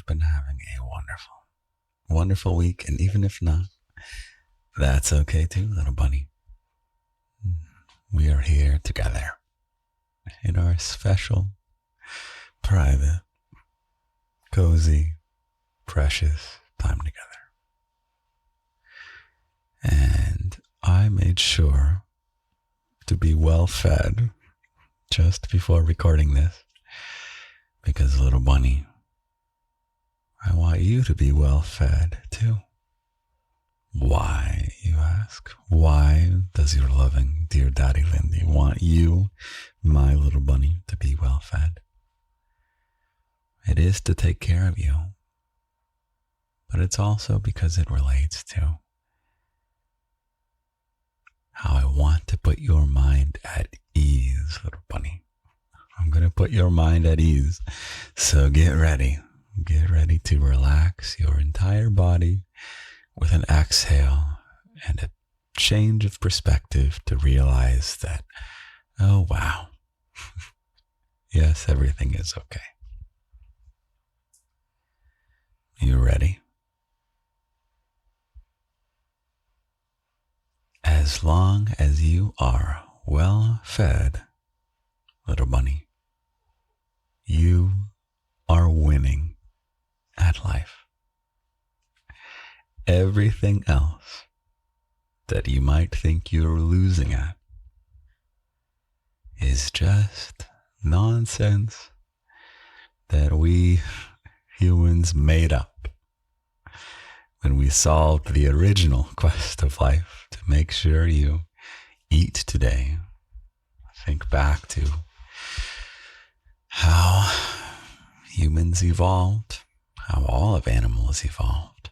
been having a wonderful week. And even if not, that's okay too, little bunny. We are here together in our special, private, cozy, precious time together. And I made sure to be well fed just before recording this because, little bunny, I want you to be well fed too. Why, you ask? Why does your loving dear Daddy Lindy want you, my little bunny, to be well fed? It is to take care of you, but it's also because it relates to how I want to put your mind at ease, little bunny. I'm going to put your mind at ease. So get ready. Get ready to relax your entire body with an exhale and a change of perspective to realize that, oh wow, yes, everything is okay. You ready? As long as you are well fed, little bunny, you are winning at life. Everything else that you might think you're losing at is just nonsense that we humans made up when we solved the original quest of life to make sure you eat today. Think back to how humans evolved, how all of animals evolved.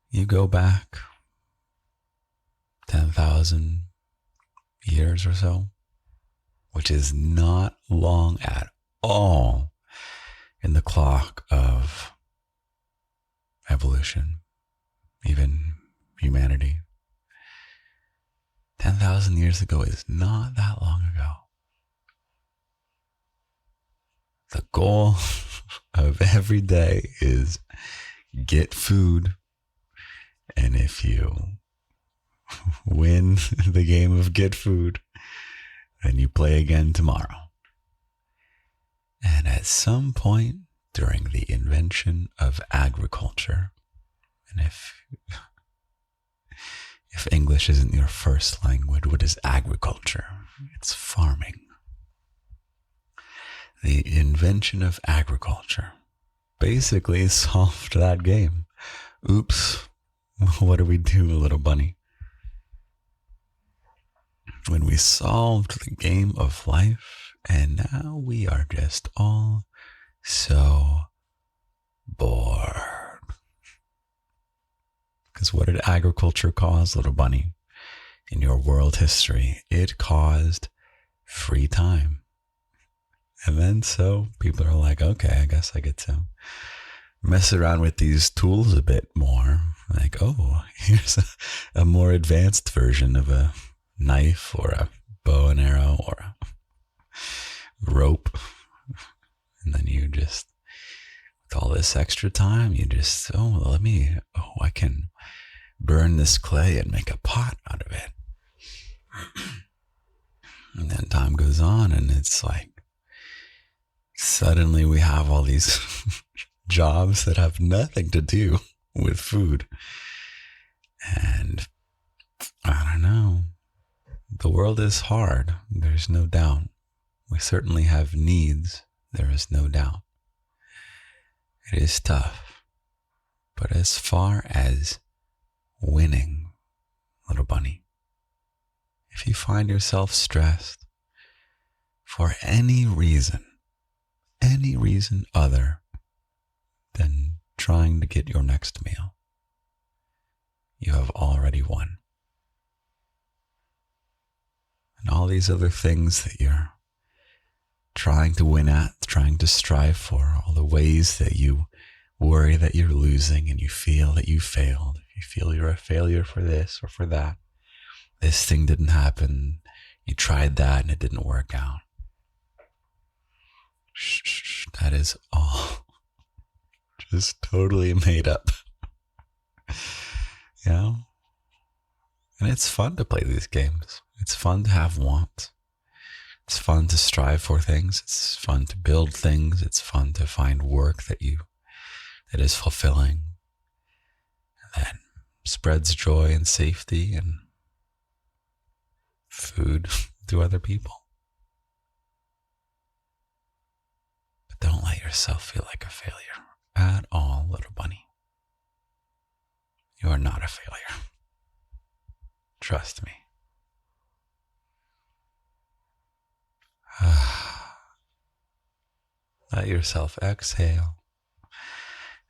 You go back 10,000 years or so, which is not long at all in the clock of evolution, even humanity. 10,000 years ago is not that long ago. The goal of every day is get food. And if you win the game of get food, then you play again tomorrow. And at some point during the invention of agriculture, and if English isn't your first language, what is agriculture? It's farming. The invention of agriculture basically solved that game. Oops. What do we do, little bunny? When we solved the game of life, and now we are just all so bored. Because what did agriculture cause, little bunny? In your world history, it caused free time. And then so people are like, okay, I guess I get to mess around with these tools a bit more. Like, oh, here's a more advanced version of a knife or a bow and arrow or a rope. And then you just, with all this extra time, you just, I can burn this clay and make a pot out of it. And then time goes on and it's like, suddenly we have all these jobs that have nothing to do with food. And I don't know. The world is hard. There's no doubt. We certainly have needs. There is no doubt. It is tough. But as far as winning, little bunny, if you find yourself stressed for any reason other than trying to get your next meal, you have already won. And all these other things that you're trying to win at, trying to strive for, all the ways that you worry that you're losing and you feel that you failed, you feel you're a failure for this or for that, this thing didn't happen, you tried that and it didn't work out. Shh, that is all just totally made up. You know? And it's fun to play these games. It's fun to have wants. It's fun to strive for things. It's fun to build things. It's fun to find work that is fulfilling, and that spreads joy and safety and food to other people. But don't let yourself feel like a failure at all, little bunny. You are not a failure. Trust me. Let yourself exhale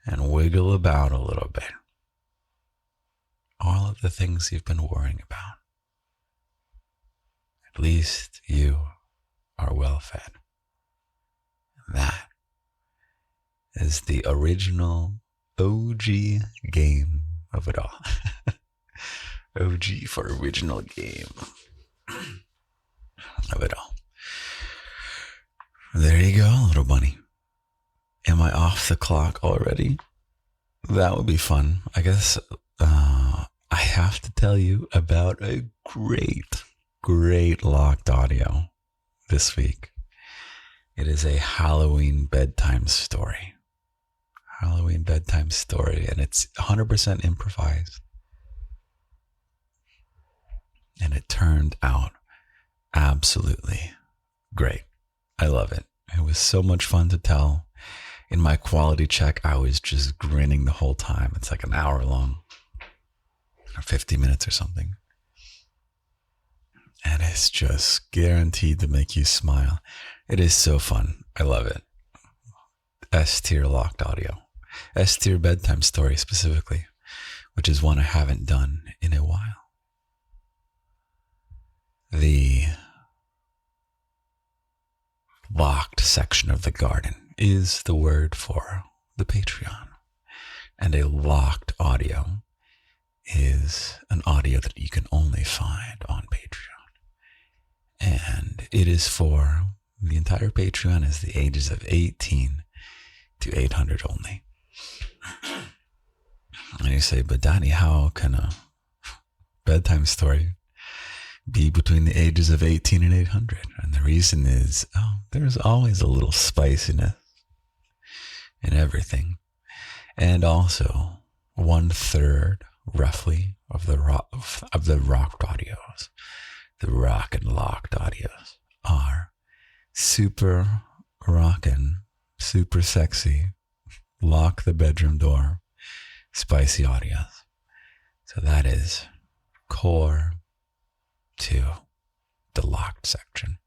and wiggle about a little bit. All of the things you've been worrying about. At least you are well fed. That is the original OG game of it all. OG for original game of it all. There you go, little bunny. Am I off the clock already? That would be fun. I guess I have to tell you about a great locked audio this week. It is a Halloween bedtime story. And it's 100% improvised. And it turned out absolutely great. I love it. It was so much fun to tell. In my quality check, I was just grinning the whole time. It's like an hour long, or 50 minutes or something. And it's just guaranteed to make you smile. It is so fun. I love it. S-tier locked audio. S-tier bedtime story specifically, which is one I haven't done in a while. The locked section of the garden is the word for the Patreon. And a locked audio is an audio that you can only find on Patreon. And it is for the entire Patreon is the ages of 18 to 800 only. And you say, but Daddy, how can a bedtime story be between the ages of 18 and 800? And the reason is, there's always a little spiciness in everything. And also 1/3 roughly of the rocked audios, the rock and locked audios are super rockin', super sexy, lock the bedroom door, spicy audios. So that is core to the locked section.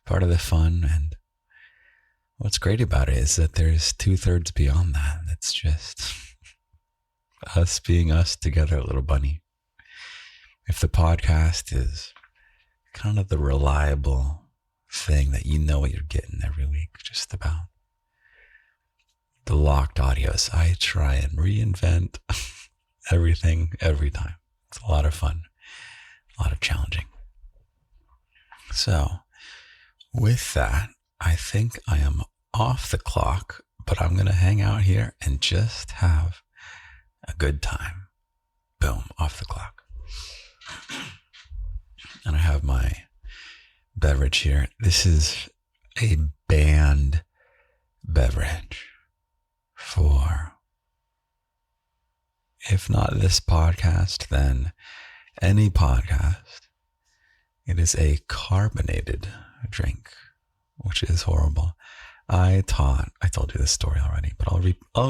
Part of the fun, and what's great about it is that there's 2/3 beyond that. It's just us being us together, little bunny. If the podcast is kind of the reliable thing that you know what you're getting every week, just about, the locked audios, I try and reinvent everything every time. It's a lot of fun, a lot of challenging. So with that, I think I am off the clock, but I'm going to hang out here and just have a good time. Boom, off the clock. And I have my beverage here. This is a banned beverage for, if not this podcast, then any podcast. It is a carbonated drink, which is horrible. I told you this story already, but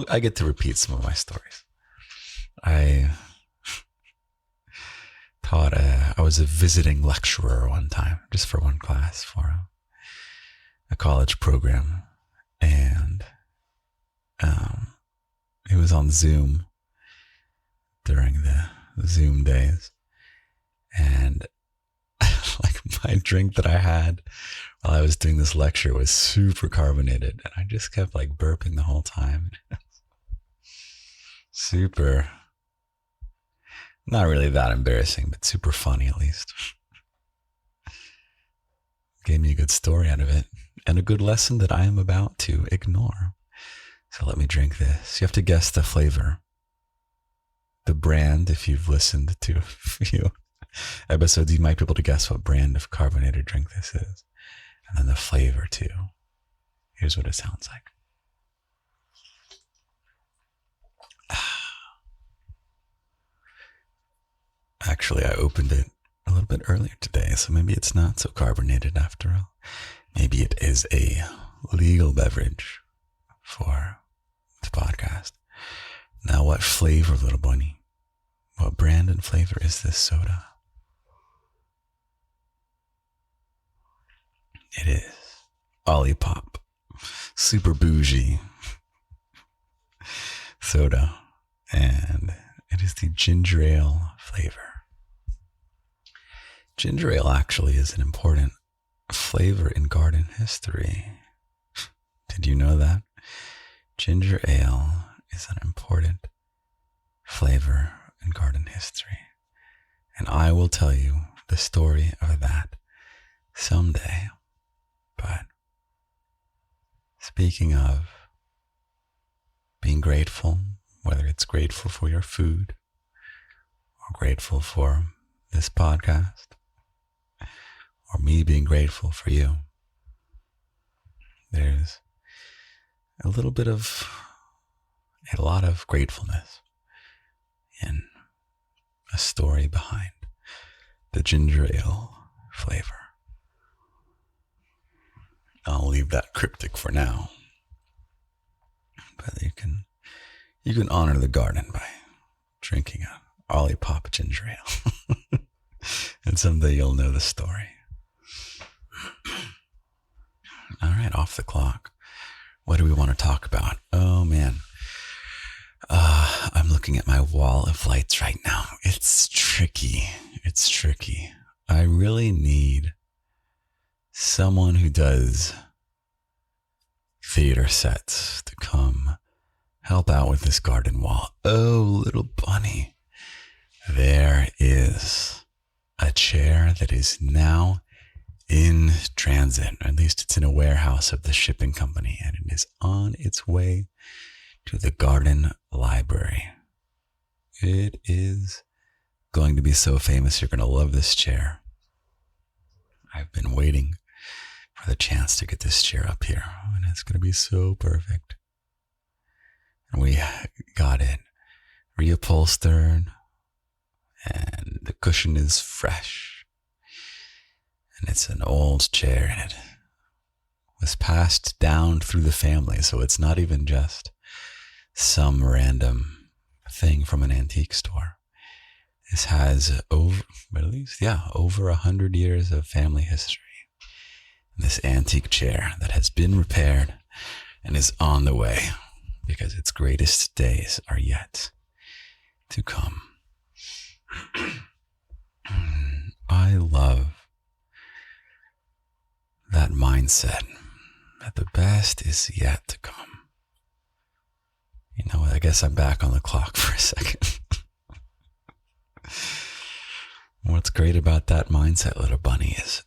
I get to repeat some of my stories. I was a visiting lecturer one time, just for one class for a college program, and it was on Zoom during the Zoom days, and like my drink that I had while I was doing this lecture was super carbonated, and I just kept like burping the whole time. Super, not really that embarrassing, but super funny at least. Gave me a good story out of it, and a good lesson that I am about to ignore. So let me drink this. You have to guess the flavor. The brand, if you've listened to a few episodes, you might be able to guess what brand of carbonated drink this is. And then the flavor too. Here's what it sounds like. Actually, I opened it a little bit earlier today, so maybe it's not so carbonated after all. Maybe it is a legal beverage for the podcast. Now, what flavor, little bunny? What brand and flavor is this soda? It is Olipop. Super bougie soda. And it is the ginger ale flavor. Ginger ale actually is an important flavor in garden history. Did you know that? Ginger ale is an important flavor in garden history. And I will tell you the story of that someday. But speaking of being grateful, whether it's grateful for your food or grateful for this podcast or me being grateful for you, there's a lot of gratefulness in a story behind the ginger ale flavor. I'll leave that cryptic for now. But you can honor the garden by drinking a Olipop ginger ale. And someday you'll know the story. All right, off the clock. What do we want to talk about? Oh, man. I'm looking at my wall of lights right now. It's tricky. I really need someone who does theater sets to come help out with this garden wall. Oh, little bunny. There is a chair that is now in transit. At least it's in a warehouse of the shipping company, and it is on its way to the garden library. It is going to be so famous. You're going to love this chair. I've been waiting for the chance to get this chair up here, and it's going to be so perfect. And we got it reupholstered, and the cushion is fresh. And it's an old chair, and it was passed down through the family, so it's not even just some random thing from an antique store. This has over 100 years of family history. And this antique chair that has been repaired and is on the way because its greatest days are yet to come. I love that mindset that the best is yet to come. You know what? I guess I'm back on the clock for a second. What's great about that mindset, little bunny, is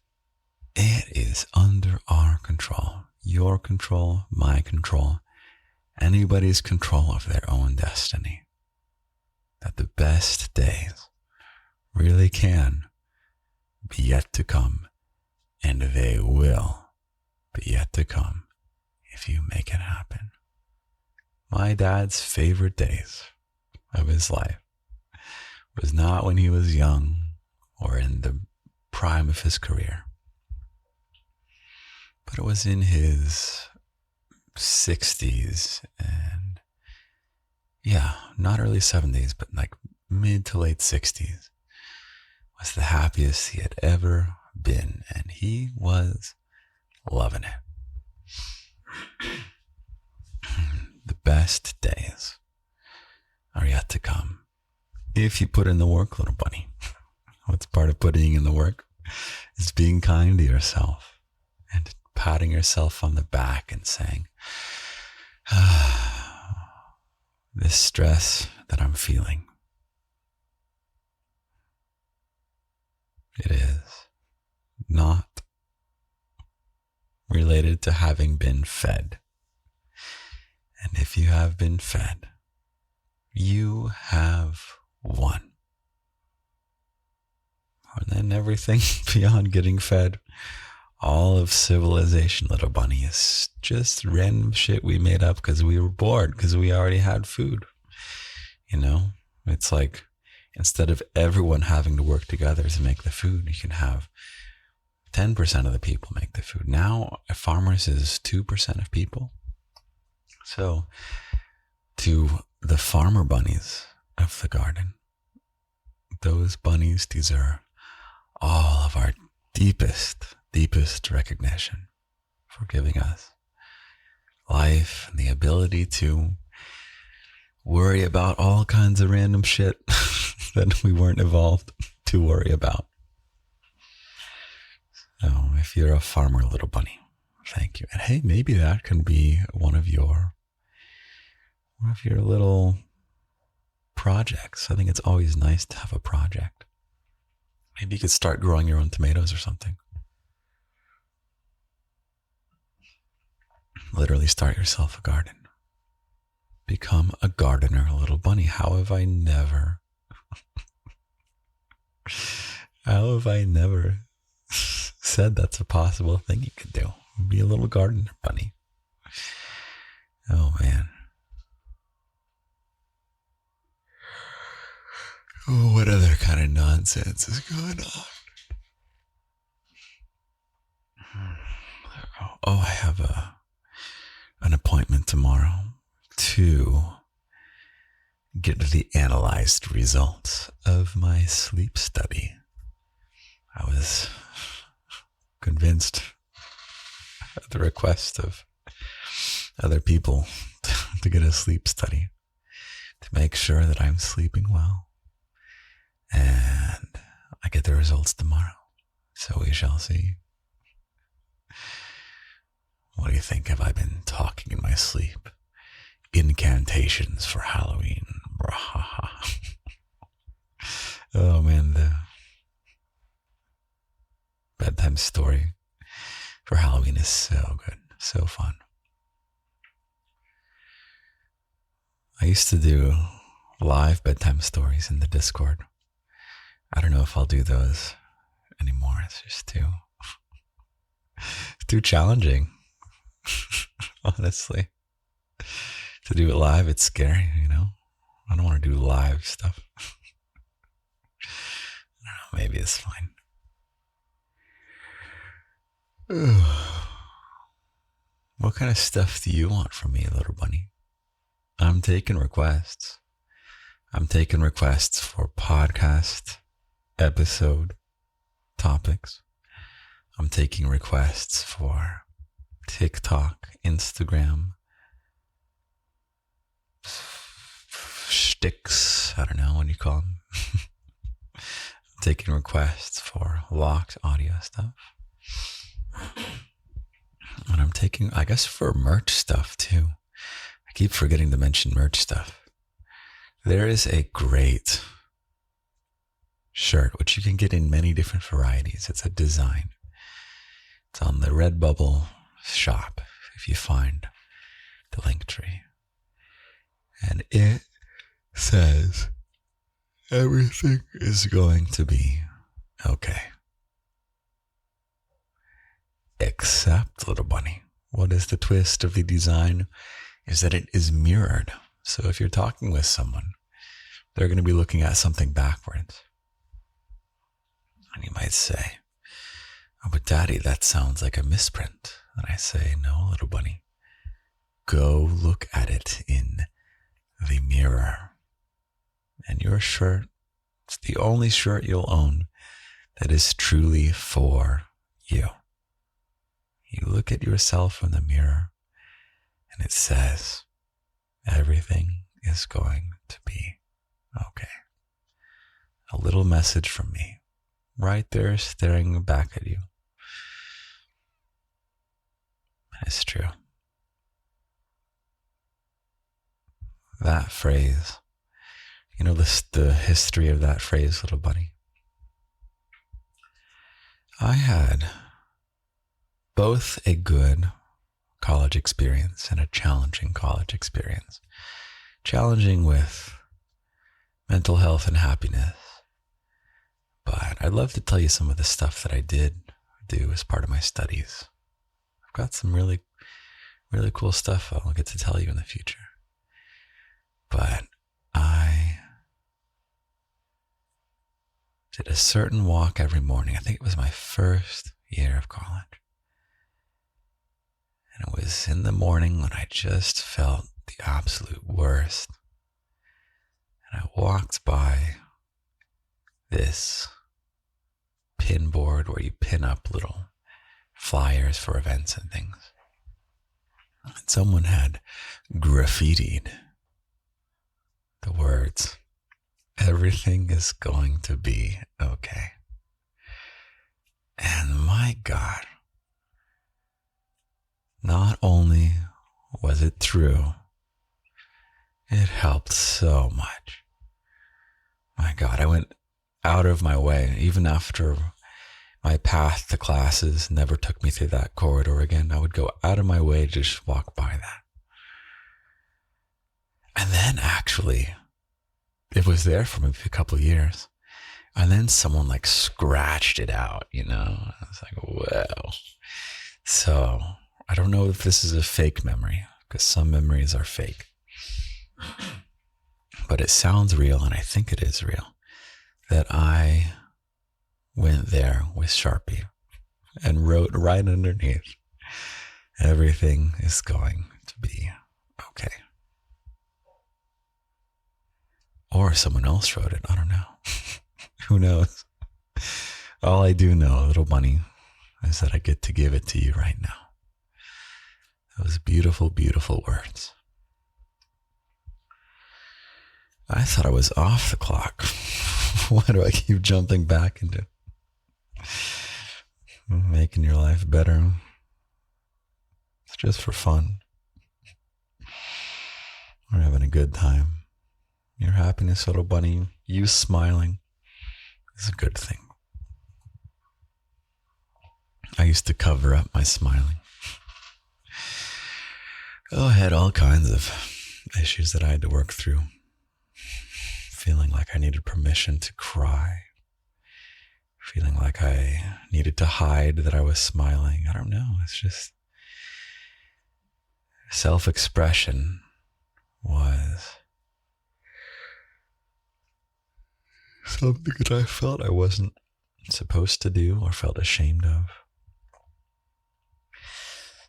it is under our control. Your control, my control, anybody's control of their own destiny. That the best days really can be yet to come, and they will be yet to come if you make it happen. My dad's favorite days of his life was not when he was young or in the prime of his career, but it was in his 60s and not early 70s, but like mid to late 60s was the happiest he had ever been, and he was loving it. The best days are yet to come if you put in the work, little bunny. What's part of putting in the work is being kind to yourself and patting yourself on the back and saying, this stress that I'm feeling, it is not related to having been fed. And if you have been fed, you have won. And then everything beyond getting fed, all of civilization, little bunny, is just random shit we made up because we were bored, because we already had food. You know, it's like instead of everyone having to work together to make the food, you can have 10% of the people make the food. Now, farmers is 2% of people. So, to the farmer bunnies of the garden, those bunnies deserve all of our deepest recognition for giving us life and the ability to worry about all kinds of random shit that we weren't evolved to worry about. So if you're a farmer, little bunny, thank you. And hey, maybe that can be one of your little projects. I think it's always nice to have a project. Maybe you could start growing your own tomatoes or something. Literally start yourself a garden. Become a gardener, little bunny. How have I never said that's a possible thing you could do? Be a little gardener bunny. Oh man. Oh, what other kind of nonsense is going on? Oh, I have an appointment tomorrow to get the analyzed results of my sleep study. I was convinced at the request of other people to get a sleep study to make sure that I'm sleeping well. And I get the results tomorrow. So we shall see. What do you think? Have I been talking in my sleep? Incantations for Halloween. Oh man, the bedtime story for Halloween is so good, so fun. I used to do live bedtime stories in the Discord. I don't know if I'll do those anymore. It's just too challenging. Honestly, to do it live, it's scary, you know. I don't want to do live stuff. I don't know, maybe it's fine. What kind of stuff do you want from me, little bunny? I'm taking requests. I'm taking requests for podcast episode topics. I'm taking requests for TikTok, Instagram, shticks, I don't know what you call them. I'm taking requests for locked audio stuff. And I'm taking, I guess, for merch stuff too. I keep forgetting to mention merch stuff. There is a great shirt, which you can get in many different varieties. It's a design. It's on the Redbubble shop, if you find the link tree. And it says, everything is going to be okay. Except, little bunny, what is the twist of the design is that it is mirrored. So if you're talking with someone, they're going to be looking at something backwards. And you might say, oh, but Daddy, that sounds like a misprint. And I say, no, little bunny, go look at it in the mirror. And your shirt, it's the only shirt you'll own that is truly for you. You look at yourself in the mirror and it says, everything is going to be okay. A little message from me right there staring back at you. It's true. That phrase, you know the history of that phrase, little bunny? I had both a good college experience and a challenging college experience. Challenging with mental health and happiness. But I'd love to tell you some of the stuff that I did do as part of my studies. I've got some really, really cool stuff I'll get to tell you in the future. But I did a certain walk every morning. I think it was my first year of college. And it was in the morning when I just felt the absolute worst. And I walked by this pin board where you pin up little flyers for events and things. And someone had graffitied the words, "Everything is going to be okay." And my God, not only was it true, it helped so much. My God, I went out of my way, even after my path to classes never took me through that corridor again. I would go out of my way to just walk by that. And then actually, it was there for maybe a couple of years. And then someone like scratched it out, I was like, wow. So I don't know if this is a fake memory, because some memories are fake. But it sounds real, and I think it is real, that I went there with Sharpie and wrote right underneath, "Everything is going to be okay." Or someone else wrote it. I don't know. Who knows? All I do know, little bunny, is that I get to give it to you right now. Those beautiful, beautiful words. I thought I was off the clock. Why do I keep jumping back into making your life better? It's just for fun. We're having a good time. Your happiness, little bunny, you smiling is a good thing. I used to cover up my smiling. I had all kinds of issues that I had to work through. Feeling like I needed permission to cry. Feeling like I needed to hide that I was smiling. I don't know. It's just self-expression was something that I felt I wasn't supposed to do or felt ashamed of.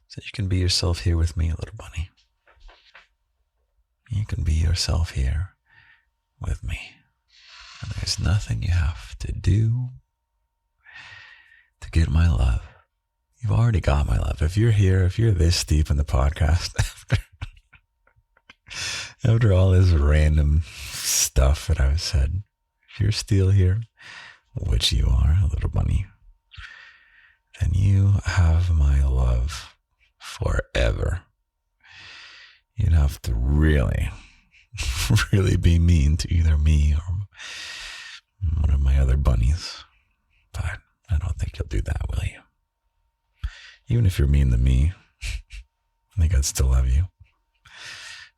So you can be yourself here with me, little bunny. You can be yourself here with me. And there's nothing you have to do to get my love. You've already got my love. If you're here, if you're this deep in the podcast, after all this random stuff that I've said, if you're still here, which you are, little bunny, then you have my love forever. You'd have to really be mean to either me or one of my other bunnies. But I don't think you'll do that, will you? Even if you're mean to me, I think I'd still love you.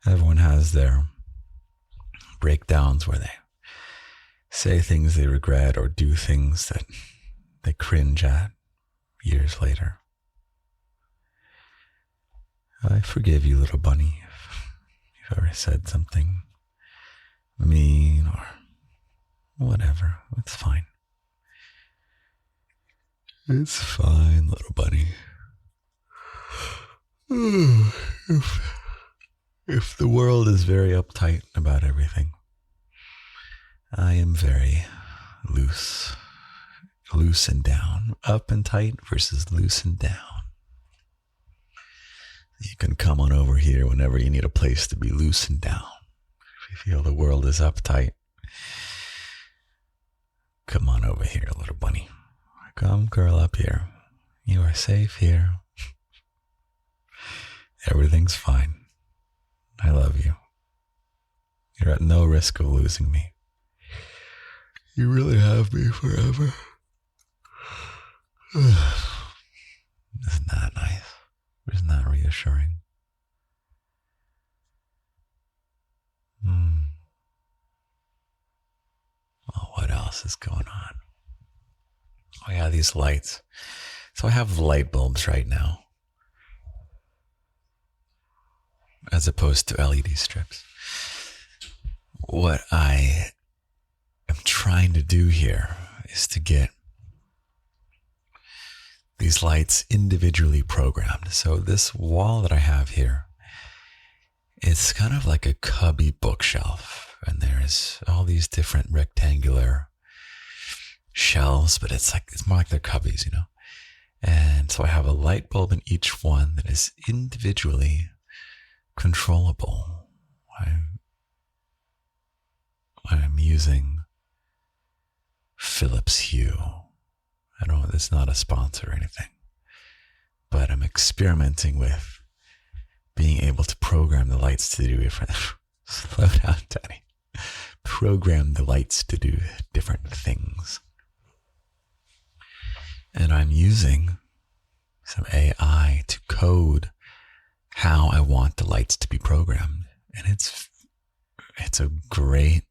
Everyone has their breakdowns where they say things they regret or do things that they cringe at years later. I forgive you, little bunny, if you've ever said something mean or whatever. It's fine. It's fine, little bunny. If the world is very uptight about everything, I am very loose and down. Up and tight versus loose and down. You can come on over here whenever you need a place to be loose and down. If you feel the world is uptight, come on over here, little bunny. Come curl up here. You are safe here. Everything's fine. I love you. You're at no risk of losing me. You really have me forever. Isn't that nice? Isn't that reassuring? Well, what else is going on? Oh yeah, these lights. So I have light bulbs right now, as opposed to LED strips. What I am trying to do here is to get these lights individually programmed. So this wall that I have here, it's kind of like a cubby bookshelf, and there's all these different rectangular shelves, but it's more like they're cubbies, you know. And so I have a light bulb in each one that is individually controllable. I'm using Philips Hue. It's not a sponsor or anything, but I'm experimenting with being able to program the lights to do different. Slow down, Daddy. Program the lights to do different things. And I'm using some AI to code how I want the lights to be programmed. And it's a great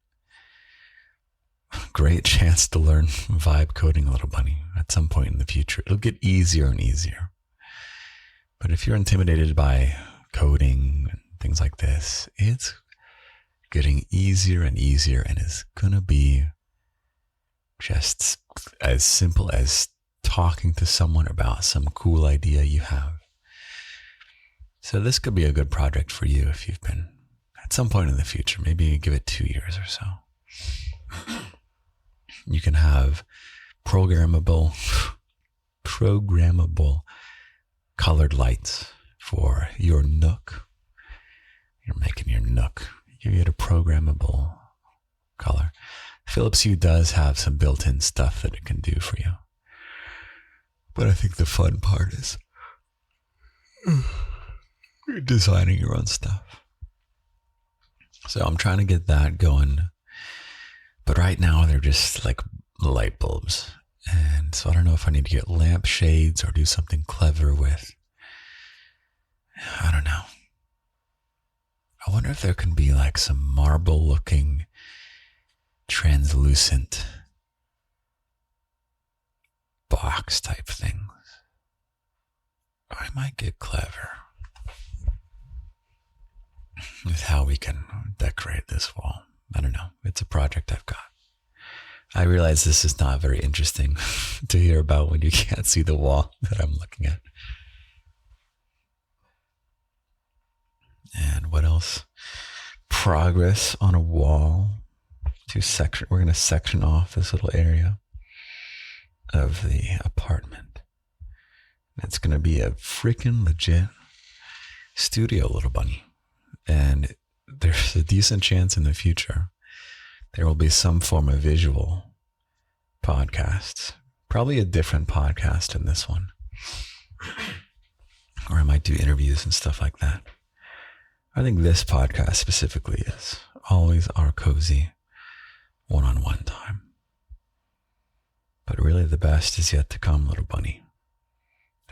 chance to learn vibe coding, little bunny, at some point in the future. It'll get easier and easier. But if you're intimidated by coding and things like this, it's getting easier and easier, and it's going to be just as simple as talking to someone about some cool idea you have. So this could be a good project for you if you've been at some point in the future. Maybe give it 2 years or so. You can have programmable colored lights for your nook. You're making your nook. You get a programmable color. Philips Hue does have some built-in stuff that it can do for you. But I think the fun part is designing your own stuff. So I'm trying to get that going. But right now they're just like light bulbs. And so I don't know if I need to get lamp shades or do something clever with. I don't know. I wonder if there can be like some marble looking translucent box type things. I might get clever with how we can decorate this wall. I don't know. It's a project I've got. I realize this is not very interesting to hear about when you can't see the wall that I'm looking at. And what else? Progress on a wall. We're going to section off this little area of the apartment. It's going to be a freaking legit studio, little bunny. And there's a decent chance in the future there will be some form of visual podcasts. Probably a different podcast than this one. Or I might do interviews and stuff like that. I think this podcast specifically is always our cozy one-on-one time. But really the best is yet to come, little bunny.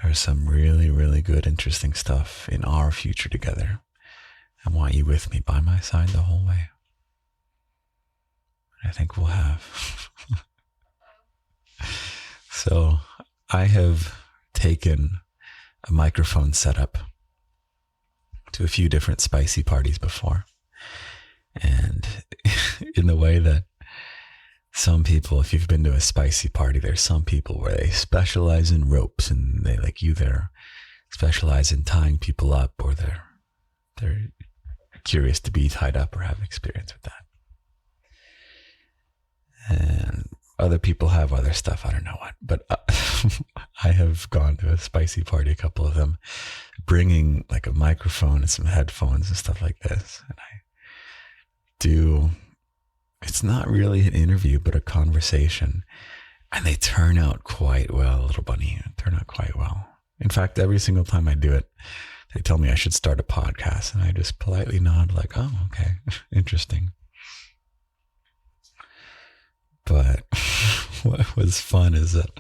There's some really, really good, interesting stuff in our future together. I want you with me by my side the whole way. I think we'll have. So I have taken a microphone setup to a few different spicy parties before. And in the way that some people, if you've been to a spicy party, there's some people where they specialize in ropes and they either specialize in tying people up or they're curious to be tied up or have experience with that. And other people have other stuff, I don't know what, but I have gone to a spicy party, a couple of them, bringing like a microphone and some headphones and stuff like this. And it's not really an interview, but a conversation. And they turn out quite well, little bunny, turn out quite well. In fact, every single time I do it, they tell me I should start a podcast. And I just politely nod like, oh, okay, interesting. But what was fun is that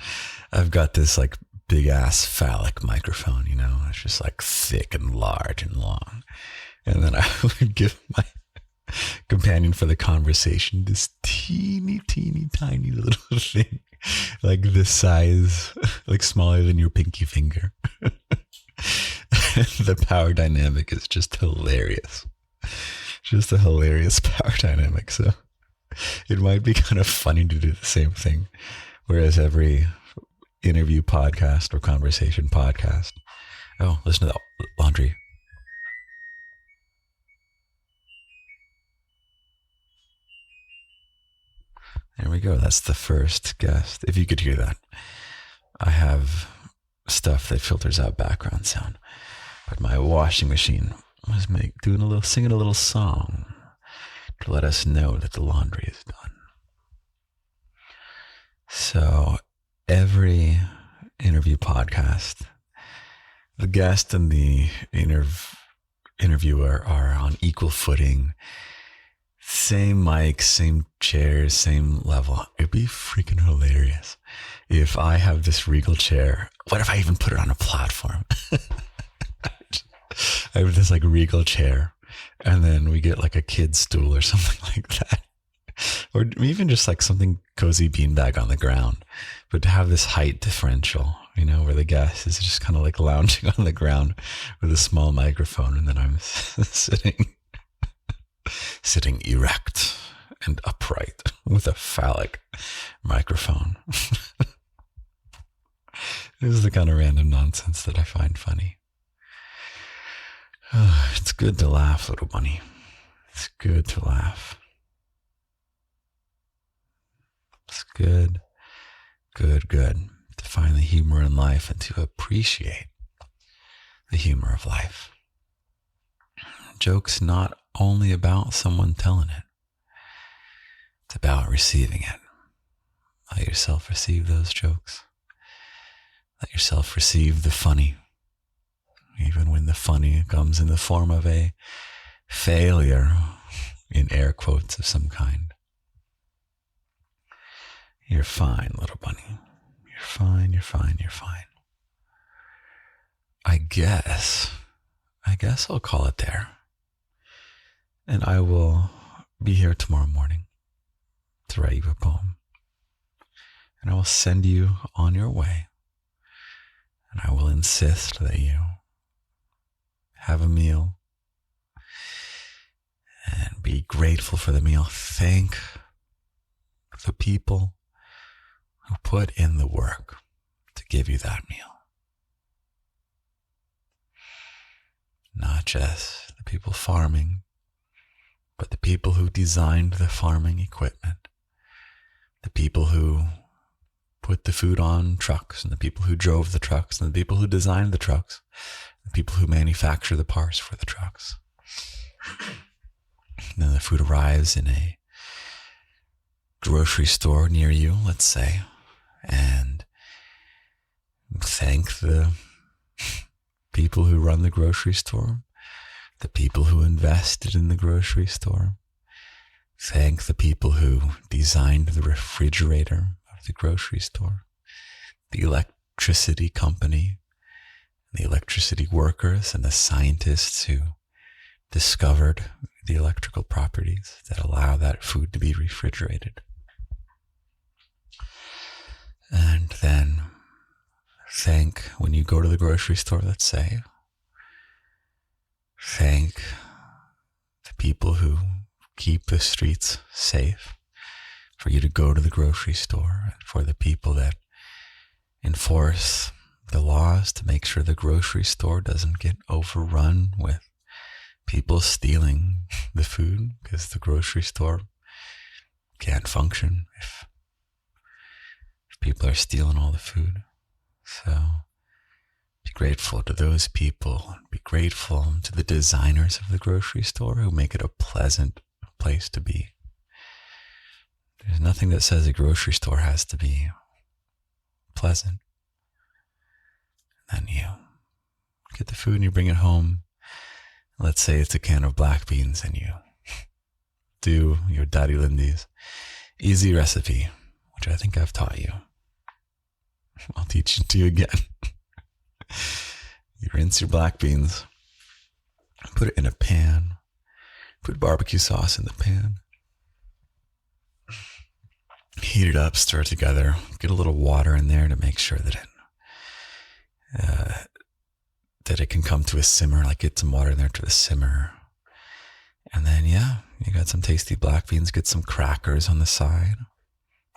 I've got this like big ass phallic microphone, you know, it's just like thick and large and long. And then I would give my companion for the conversation this teeny tiny little thing, like this size, like smaller than your pinky finger. The power dynamic is just hilarious. Just a hilarious power dynamic. So it might be kind of funny to do the same thing. Whereas every interview podcast or conversation podcast, oh, listen to the laundry. There we go. That's the first guest. If you could hear that, I have stuff that filters out background sound. But my washing machine was singing a little song to let us know that the laundry is done. So every interview podcast, the guest and the interviewer are on equal footing. Same mic, same chairs, same level. It'd be freaking hilarious if I have this regal chair. What if I even put it on a platform? I have this like regal chair, and then we get like a kid's stool or something like that. Or even just like something cozy beanbag on the ground. But to have this height differential, you know, where the guest is just kind of like lounging on the ground with a small microphone, and then I'm sitting erect and upright with a phallic microphone. This is the kind of random nonsense that I find funny. It's good to laugh, little bunny. It's good to laugh. It's good to find the humor in life and to appreciate the humor of life. Joke's not only about someone telling it. It's about receiving it. Let yourself receive those jokes. Let yourself receive the funny. Even when the funny comes in the form of a failure, in air quotes of some kind. You're fine, little bunny. You're fine, you're fine, you're fine. I guess I'll call it there. And I will be here tomorrow morning to write you a poem. And I will send you on your way. And I will insist that you have a meal and be grateful for the meal. Thank the people who put in the work to give you that meal. Not just the people farming, but the people who designed the farming equipment, the people who put the food on trucks, and the people who drove the trucks, and the people who designed the trucks, the people who manufacture the parts for the trucks. And then the food arrives in a grocery store near you, let's say, and thank the people who run the grocery store, the people who invested in the grocery store. Thank the people who designed the refrigerator of the grocery store, the electricity company, the electricity workers, and the scientists who discovered the electrical properties that allow that food to be refrigerated. And then thank, when you go to the grocery store, let's say, thank the people who keep the streets safe for you to go to the grocery store, and for the people that enforce the laws to make sure the grocery store doesn't get overrun with people stealing the food, because the grocery store can't function if people are stealing all the food. So be grateful to those people. Be grateful to the designers of the grocery store who make it a pleasant place to be. There's nothing that says a grocery store has to be pleasant. And then you get the food and you bring it home. Let's say it's a can of black beans, and you do your Daddy Lindy's easy recipe, which I think I've taught you. I'll teach it to you again. You rinse your black beans, put it in a pan, put barbecue sauce in the pan, heat it up, stir it together, get a little water in there to make sure that it can come to a simmer, like get some water in there to the simmer. And then, yeah, you got some tasty black beans, get some crackers on the side,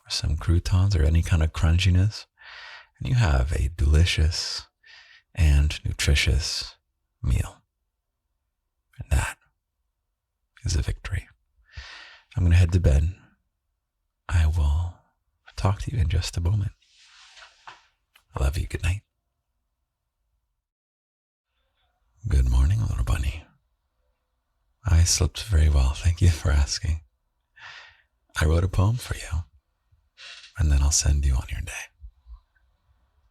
or some croutons, or any kind of crunchiness. And you have a delicious and nutritious meal. And that is a victory. I'm going to head to bed. I will talk to you in just a moment. I love you. Good night. Good morning, little bunny. I slept very well. Thank you for asking. I wrote a poem for you, and then I'll send you on your day.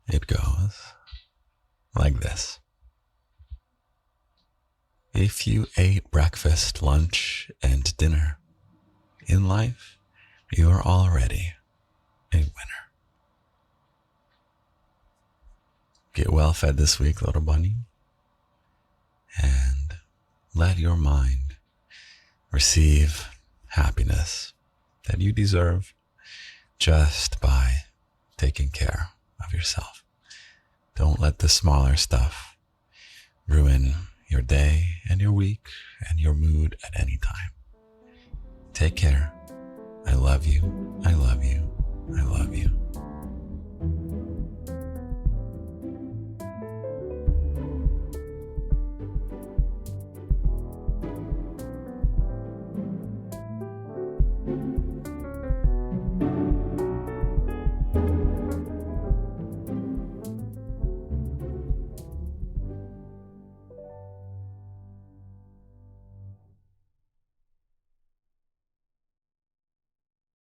It goes like this. If you ate breakfast, lunch, and dinner, in life, you are already a winner. Get well fed this week, little bunny, and let your mind receive happiness that you deserve just by taking care of yourself. Don't let the smaller stuff ruin your day and your week and your mood at any time. Take care. I love you. I love you. I love you.